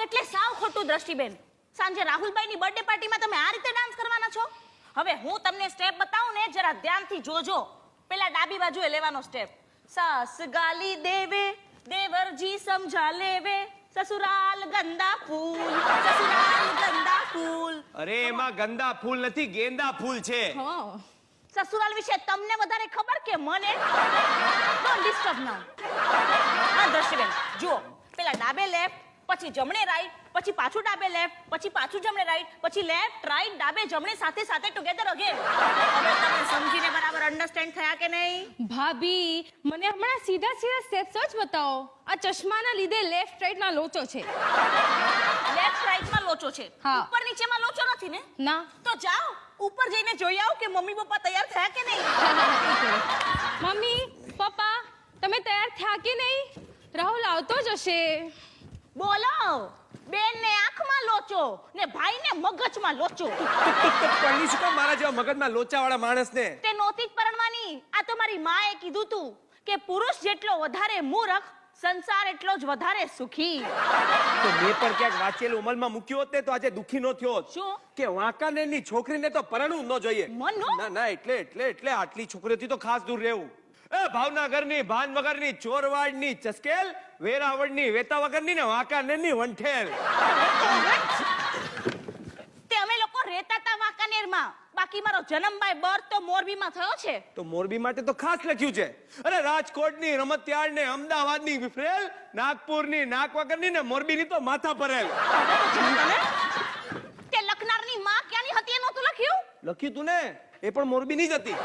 Wrong એટલે સાવ ખોટું દ્રષ્ટિબેન. સાંજે રાહુલભાઈની બર્થડે પાર્ટીમાં તમે આ રીતે ડાન્સ કરવાના છો? હવે હું તમને સ્ટેપ બતાવું ને, જરા ધ્યાનથી જોજો. પેલા ડાબી બાજુએ લેવાનો સ્ટેપ. સાસ ગાલી દેવે દેવરજી સમજા લેવે, સસુરાલ ગંદા ફૂલ, સસુરાલ ગંદા ફૂલ. અરે એમાં ગંદા ફૂલ નથી, ગેંદા ફૂલ છે. સસુરાલ વિશે તમને વધારે ખબર કે મને? ડોન્ટ ડિસ્ટર્બ નાઉ. હા દ્રષ્ટિબેન જો, પેલા ડાબે લેફ્ટ, પછી જમણે રાઈટ, પછી પાછું ડાબે લેફ્ટ, પછી પાછું જમણે રાઈટ, પછી લેફ્ટ રાઈટ ડાબે જમણે સાથે સાથે ટુગેધર અગેન. હવે તમે સમજીને બરાબર અન્ડરસ્ટેન્ડ થયા કે નહીં? ભાભી, મને હમણાં સીધા સીધા સ્ટેપ્સ જ બતાવો. આ ચશ્માના લીધે લેફ્ટ રાઈટ માં લોચો છે. લેફ્ટ રાઈટ માં લોચો છે, હા. ઉપર નીચેમાં લોચો નથી ને? ના. તો જાઓ ઉપર જઈને જોઈ આવો કે મમ્મી પપ્પા તૈયાર થયા કે નહીં. મમ્મી પપ્પા તમે તૈયાર થયા કે નહીં? રાહુલ આવતો જ હશે. બોલો, બેન ને આંખમાં લોચો ને ભાઈ ને મગજમાં લોચો. પરણી શું કામ મારા જેવા મગજમાં લોચાવાળા માણસને? તે નહોતી જ પરણવાની. આ તો મારી માએ કીધું તું કે પુરુષ જેટલો વધારે મૂર્ખ, સંસાર એટલો જ વધારે સુખી. તો મેં પણ ક્યાંક વાંચેલું અમલમાં મૂક્યો હોત ને તો આજે દુખી નો થયો હોત. શું? કે વાંકાનેરની છોકરીને તો પરણવું ન જોઈએ. મનનું? ના ના, એટલે આટલી છોકરીઓથી તો ખાસ દૂર રહેવું. એ ભાવનગરની ભાન વગરની, ચોરવાડની ચસ્કેલ, વેરાવળની વેતા વગરની ને વાંકાનેરની વંઠેલ. તે અમે લોકો રહેતા હતા વાંકાનેરમાં, બાકી મારો જન્મ બાય બર્થ તો મોરબીમાં થયો છે. તો મોરબી માટે તો ખાસ લખ્યું છે. અરે રાજકોટની રમતિયાળ ને અમદાવાદની વિફરેલ, નાગપુરની નાક વગરની ને મોરબીની તો માથા પરેલ. તે લખનારની માં ક્યાંની હતી એ નહોતું લખ્યું? લખ્યું તું ને, એ પણ મોરબીની જ હતી.